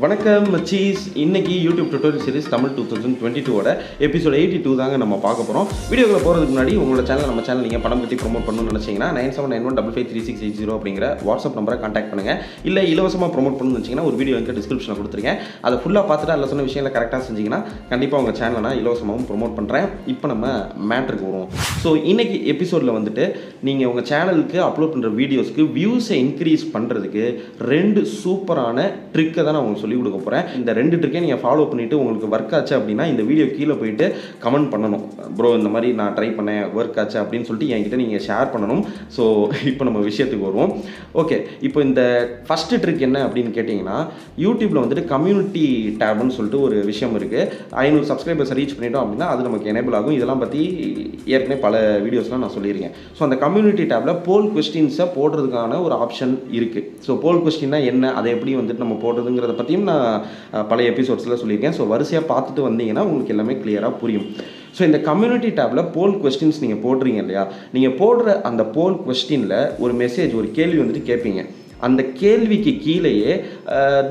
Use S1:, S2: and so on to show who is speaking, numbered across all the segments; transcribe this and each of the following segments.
S1: வணக்கம் மச்சீஸ். இன்னைக்கு YouTube tutorial series Tamil 2022 episode 82 தாங்க நம்ம பார்க்க போகிறோம். வீடியோக்குள்ள போகிறதுக்கு முன்னாடி உங்களோட சேனல் நம்ம சேனல் நீங்கள் படம் கட்டி ப்ரோமோட் பண்ணணும்னு நினச்சிங்கன்னா 9791553680 அப்படிங்கிற வாட்ஸ்அப் நம்பரை கான்டாக்ட் பண்ணுங்கள். இல்லை இலவசமாக ப்ரோமோட் பண்ணணும்னு வச்சிங்கன்னா ஒரு வீடியோ வந்து டிஸ்கிரிப்ஷனில் கொடுத்துருக்கேன். அதை ஃபுல்லாக பார்த்துட்டு அதில் சொன்ன விஷயங்களை கரெக்டாக செஞ்சிங்கன்னா கண்டிப்பாக உங்கள் சேனலை நான் இலவசமாகவும் ப்ரோமோட் பண்ணுறேன். இப்போ நம்ம மேட்ருக்கு வருவோம். ஸோ இன்றைக்கி எபிசோடில் வந்துட்டு நீங்கள் உங்கள் சேனலுக்கு அப்லோட் பண்ணுற வீடியோஸ்க்கு வியூஸை இன்க்ரீஸ் பண்ணுறதுக்கு 2 சூப்பரான ட்ரிக்கை தான் நான் உங்களுக்கு சொல்லிக் கொடுக்க போகிறேன். இந்த 2 ட்ரிக்கை நீங்கள் ஃபாலோ பண்ணிவிட்டு உங்களுக்கு ஒர்க் ஆச்சு அப்படின்னா இந்த வீடியோ கீழே போயிட்டு கமெண்ட் பண்ணணும். ப்ரோ இந்த மாதிரி நான் ட்ரை பண்ணேன் ஒர்க் ஆச்சு அப்படின்னு சொல்லிட்டு என்கிட்ட நீங்கள் ஷேர் பண்ணணும். ஸோ இப்போ நம்ம விஷயத்துக்கு வருவோம். ஓகே, இப்போ இந்த ஃபஸ்ட்டு ட்ரிக் என்ன அப்படின்னு கேட்டிங்கன்னா, யூடியூப்பில் வந்துட்டு கம்யூனிட்டி டேப்னு சொல்லிட்டு ஒரு விஷயம் இருக்குது. 500 சப்ஸ்கிரைபர்ஸ் ரீச் பண்ணிட்டோம் அப்படின்னா அது நமக்கு எனேபிள் ஆகும். இதெல்லாம் பற்றி ஏற்கனவே பல வீடியோஸ்லாம் நான் சொல்லியிருக்கேன். ஸோ அந்த கம்யூனிட்டி டேப்பில் போல் கொஸ்டின்ஸை போடுறதுக்கான ஒரு ஆப்ஷன் இருக்குது. ஸோ போல் கொஸ்டின்னா என்ன, அதை எப்படி வந்துட்டு நம்ம போடுறதுங்கிறத பற்றியும் நான் பழைய எபிசோட்ஸில் சொல்லியிருக்கேன். ஸோ வரிசையாக பார்த்துட்டு வந்தீங்கன்னா உங்களுக்கு எல்லாமே கிளியராக புரியும். ஸோ இந்த கம்யூனிட்டி டேப்பில் போல் கொஸ்டின்ஸ் நீங்கள் போடுறீங்க இல்லையா, நீங்கள் போடுற அந்த போல் கொஸ்டினில் ஒரு மெசேஜ், ஒரு கேள்வி வந்துட்டு கேட்பீங்க. அந்த கேள்விக்கு கீழேயே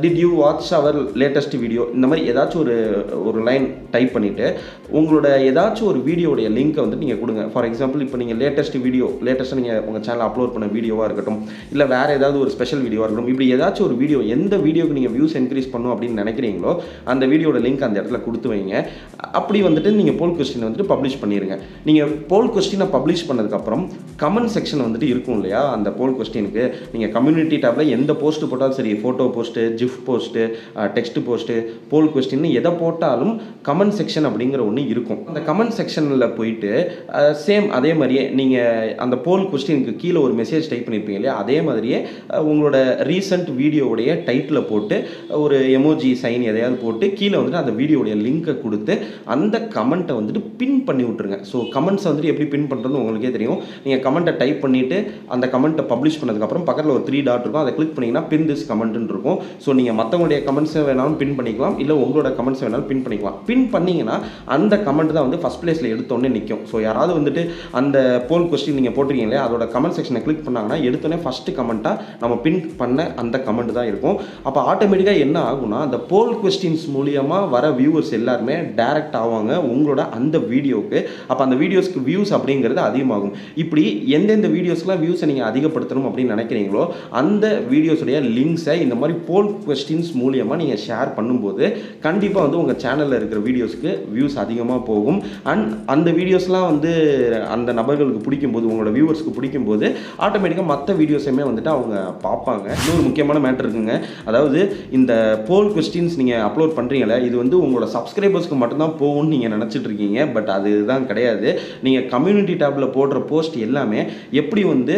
S1: did you watch our latest video, இந்த மாதிரி ஏதாச்சும் ஒரு லைன் டைப் பண்ணிவிட்டு உங்களோட ஏதாச்சும் ஒரு வீடியோடைய லிங்க்கை வந்து நீங்கள் கொடுங்க. ஃபார் எக்ஸாம்பிள் இப்போ நீங்கள் லேட்டஸ்ட்டாக நீங்கள் உங்கள் சேனல் அப்லோட் பண்ண வீடியோவாக இருக்கட்டும், இல்லை வேறு ஏதாவது ஒரு ஸ்பெஷல் வீடியோவாக இருக்கட்டும், இப்படி ஏதாச்சும் ஒரு வீடியோ, எந்த வீடியோக்கு நீங்கள் வியூஸ் இன்க்ரீஸ் பண்ணணும் அப்படின்னு நினைக்கிறீங்களோ அந்த வீடியோட லிங்க் அந்த இடத்துல கொடுத்து வைங்க. அப்படி வந்துட்டு நீங்கள் போல் கொஸ்டினை வந்துட்டு பப்ளிஷ் பண்ணிடுங்க. நீங்கள் போல் கொஸ்டினை பப்ளிஷ் பண்ணதுக்கப்புறம் கமெண்ட் செக்ஷன் வந்துட்டு இருக்கும் இல்லையா, அந்த போல் கொஸ்டினுக்கு நீங்கள் கம்யூனிட்டி டேப்பில் எந்த போஸ்ட்டு போட்டாலும் சரி, photo post, GIF post, text post, poll question எதை போட்டாலும் கமெண்ட் செக்ஷன் அப்படிங்கிற ஒன்று இருக்கும். அந்த கமெண்ட் செக்ஷனில் போயிட்டு சேம் அதே மாதிரியே நீங்கள் அந்த போல் கொஸ்டினுக்கு கீழே ஒரு மெசேஜ் டைப் பண்ணியிருப்பீங்க இல்லையா, அதே மாதிரியே உங்களோட ரீசெண்ட் வீடியோவுடைய டைட்டில் போட்டு ஒரு எமோஜி சைன் எதையாவது போட்டு கீழே வந்துட்டு அந்த வீடியோடைய லிங்க்கை கொடுத்து அந்த கமெண்ட்டை வந்துட்டு பின் பண்ணி விட்ருங்க. ஸோ கமெண்ட்ஸை வந்துட்டு எப்படி பின் பண்ணுறது உங்களுக்கே தெரியும். நீங்கள் கமெண்ட்டை டைப் பண்ணிவிட்டு அந்த கமெண்ட்டை பப்ளிஷ் பண்ணதுக்கப்புறம் பக்கத்தில் ஒரு 3 டாட் இருக்கும், அதை கிளிக் பண்ணிங்கன்னா பின் திஸ் கமெண்ட்னு இருக்கும். ஸோ நீங்கள் மற்றவங்களுடைய கமெண்ட்ஸை வேணாலும் பின் பண்ணிக்கலாம், இல்லை உங்களோட கமெண்ட்ஸை வேணாலும் பின் பண்ணிக்கலாம். பின் பண்ணிங்கன்னா அந்த கமெண்ட் தான் வந்து ஃபஸ்ட் பிளேஸில் எடுத்தோடனே நிற்கும். ஸோ யாராவது வந்துட்டு அந்த போல் கொஸ்டின் நீங்கள் போட்டிருக்கீங்களே அதோட கமெண்ட் செக்ஷனை கிளிக் பண்ணாங்கன்னா எடுத்தோடனே ஃபஸ்ட்டு கமெண்ட்டாக நம்ம பின் பண்ண அந்த கமெண்ட் தான் இருக்கும். அப்போ ஆட்டோமேட்டிக்காக என்ன ஆகும்னா, அந்த போல் கொஸ்டின்ஸ் மூலியமாக வர வியூவர்ஸ் எல்லாருமே டைரக்ட் ஆவாங்க உங்களோட அந்த வீடியோவுக்கு. அப்போ அந்த வீடியோஸ்க்கு வியூஸ் அப்படிங்கிறது அதிகமாகும். இப்படி எந்தெந்த வீடியோஸ்லாம் வியூஸை நீங்கள் அதிகப்படுத்தணும் அப்படின்னு நினைக்கிறீங்களோ அந்த வீடியோஸுடைய லிங்க்ஸை இந்த மாதிரி போல் கொஸ்டின்ஸ் மூலியமாக நீங்கள் ஷேர் பண்ணும்போது கண்டிப்பாக வந்து உங்கள் சேனலில் இருக்கிற வீடியோஸ்க்கு வியூஸ் அதிகமாக போகும். அண்ட் அந்த வீடியோஸ்லாம் வந்து அந்த நபர்களுக்கு பிடிக்கும்போது, உங்களோட வியூவர்ஸ்க்கு பிடிக்கும்போது ஆட்டோமேட்டிக்காக மற்ற வீடியோஸையுமே வந்துட்டு அவங்க பார்ப்பாங்க. இன்னொரு முக்கியமான மேட்டர் இருக்குங்க. அதாவது இந்த போல் கொஸ்டின்ஸ் நீங்கள் அப்லோட் பண்ணுறீங்களே, இது வந்து உங்களோட சப்ஸ்கிரைபர்ஸ்க்கு மட்டும்தான் போகும்னு நீங்கள் நினச்சிட்டு இருக்கீங்க. பட் அதுதான் கிடையாது. நீங்கள் கம்யூனிட்டி டேப்பில் போடுற போஸ்ட் எல்லாமே எப்படி வந்து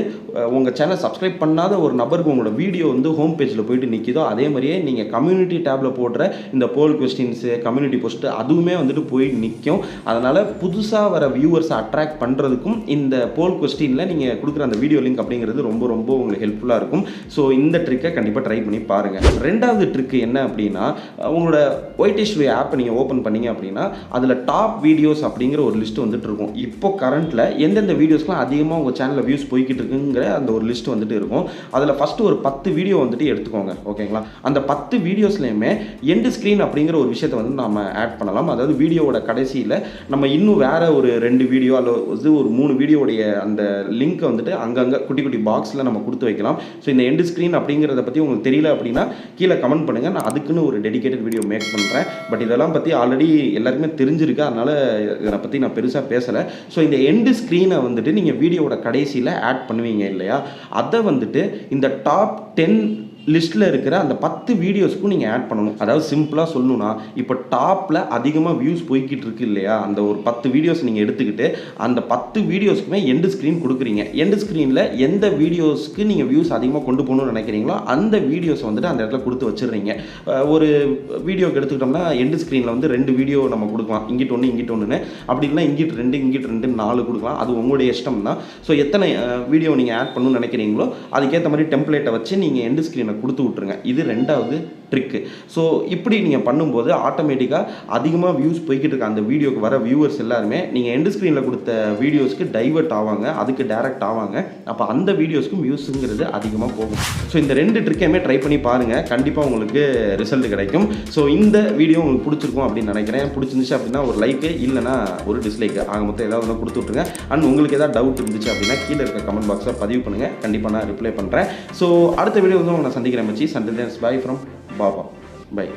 S1: உங்கள் சேனல் சப்ஸ்கிரைப் பண்ணாத ஒரு நபருக்கு உங்களோட வீடியோ வந்து ஹோம் பேஜில் போயிட்டு நிற்கிதோ அதே மாதிரியே நீங்கள் கம்யூனிட்டி டேப்பில் போடுற இந்த போல் கொஸ்டின்ஸு, கம்யூனிட்டி போஸ்ட்டு அதுவுமே வந்துட்டு போய் நிற்கும். அதனால் புதுசாக வர வியூவர்ஸை அட்ராக்ட் பண்ணுறதுக்கும் இந்த போல் கொஸ்டினில் நீங்கள் கொடுக்குற அந்த வீடியோ லிங்க் அப்படிங்கிறது ரொம்ப ரொம்ப உங்களுக்கு ஹெல்ப்ஃபுல்லாக இருக்கும். ஸோ இந்த ட்ரிக்கை கண்டிப்பாக ட்ரை பண்ணி பாருங்கள். 2வது ட்ரிக்கு என்ன அப்படின்னா, உங்களோட ஒய்டிஷ்வே ஆப்பை நீங்கள் ஓப்பன் பண்ணீங்க அப்படின்னா அதில் டாப் வீடியோஸ் அப்படிங்கிற ஒரு லிஸ்ட் வந்துட்டு இருக்கும். இப்போ கரண்ட்டில் எந்தெந்த வீடியோஸ்லாம் அதிகமாக உங்கள் சேனலில் வியூஸ் போய்கிட்டு இருக்குங்கிற அந்த ஒரு லிஸ்ட் வந்துட்டு இருக்கும். அதில் ஃபஸ்ட்டு ஒரு 10 வீடியோ வந்துட்டு எடுத்துக்கோங்க. ஓகேங்களா, அந்த 10 வீடியோஸ்லையுமே எண்டு ஸ்க்ரீன் அப்படிங்கிற ஒரு விஷயத்தை வந்து நம்ம ஆட் பண்ணலாம். அதாவது வீடியோவோட கடைசியில் நம்ம இன்னும் வேறு ஒரு 2 வீடியோ அல்லது ஒரு 3 வீடியோடைய அந்த லிங்க்கை வந்துட்டு அங்கங்கே குட்டி குட்டி பாக்ஸில் நம்ம கொடுத்து வைக்கலாம். ஸோ இந்த எண்டு ஸ்க்ரீன் அப்படிங்கிறத பற்றி உங்களுக்கு தெரியல அப்படின்னா கீழே கமெண்ட் பண்ணுங்கள். நான் அதுக்குன்னு ஒரு டெடிகேட்டட் வீடியோ மேக் பண்ணுறேன். பட் இதெல்லாம் பற்றி ஆல்ரெடி எல்லாருக்குமே தெரிஞ்சிருக்கு, அதனால் இதை பற்றி நான் பெருசாக பேசலை. ஸோ இந்த எண்டு ஸ்க்ரீனை வந்துட்டு நீங்கள் வீடியோவோட கடைசியில் ஆட் பண்ணுவீங்க இல்லையா, அதை வந்துட்டு இந்த டாப் 10 லிஸ்ட்டில் இருக்கிற அந்த 10 வீடியோஸ்க்கும் நீங்கள் ஆட் பண்ணணும். அதாவது சிம்பிளாக சொல்லணும்னா, இப்போ டாப்பில் அதிகமாக வியூஸ் போய்கிட்டு இருக்கு இல்லையா, அந்த ஒரு 10 வீடியோஸ் நீங்கள் எடுத்துக்கிட்டு அந்த 10 வீடியோஸ்க்குமே எண்டு ஸ்க்ரீன் கொடுக்குறீங்க. எண்டு ஸ்க்ரீனில் எந்த வீடியோஸ்க்கு நீங்கள் வியூஸ் அதிகமாக கொண்டு போகணும்னு நினைக்கிறீங்களோ அந்த வீடியோஸ் வந்துட்டு அந்த இடத்துல கொடுத்து வச்சுடுறீங்க. ஒரு வீடியோக்கு எடுத்துக்கிட்டோம்னா எண்டு ஸ்க்ரீனில் வந்து 2 வீடியோ நம்ம கொடுக்கலாம், இங்கிட்டு ஒன்று இங்கிட்டு ஒன்றுன்னு. அப்படி இல்லைனா இங்கிட்டு 2 இங்கிட்டு 2 4 கொடுக்கலாம். அது உங்களுடைய இஷ்டம் தான். ஸோ எத்தனை வீடியோ நீங்கள் ஆட் பண்ணணும்னு நினைக்கிறீங்களோ அதுக்கேற்ற மாதிரி டெம்ப்ளேட்டை வச்சு நீங்கள் எண்டு ஸ்க்ரீனை ஸ்க்ரீனில் கொடுத்து விட்ருங்க. இது 2வது ட்ரிக்கு. ஸோ இப்படி நீங்கள் பண்ணும்போது ஆட்டோமேட்டிக்காக அதிகமாக வியூஸ் போய்கிட்டு இருக்க அந்த வீடியோக்கு வர வியூவர்ஸ் எல்லாருமே நீங்கள் எண்டு ஸ்க்ரீனில் கொடுத்த வீடியோஸ்க்கு டைவர்ட் ஆவாங்க, அதுக்கு டேரக்ட் ஆவாங்க. அப்போ அந்த வீடியோஸ்க்கும் வியூஸுங்கிறது அதிகமாக போகும். ஸோ இந்த 2 ட்ரிக்கையுமே ட்ரை பண்ணி பாருங்கள், கண்டிப்பாக உங்களுக்கு ரிசல்ட் கிடைக்கும். ஸோ இந்த வீடியோ உங்களுக்கு பிடிச்சிருக்கும் அப்படின்னு நினைக்கிறேன். பிடிச்சிருந்துச்சு அப்படின்னா ஒரு லைக்கு, இல்லைனா ஒரு டிஸ்லைக்கு, ஆக மொத்தம் ஏதாவது ஒன்று கொடுத்து விட்ருங்க. அண்ட் உங்களுக்கு ஏதாவது டவுட் இருந்துச்சு அப்படின்னா கீழே இருக்க கமெண்ட் பாக்ஸில் பதிவு பண்ணுங்கள், கண்டிப்பாக நான் ரிப்ளை பண்ணுறேன். ஸோ அடுத்த வீடியோ வந்து உங்களை நான் சந்திக்கிறேன் மச்சி. சண்டில் பை ஃப்ரம் பாபா. பை.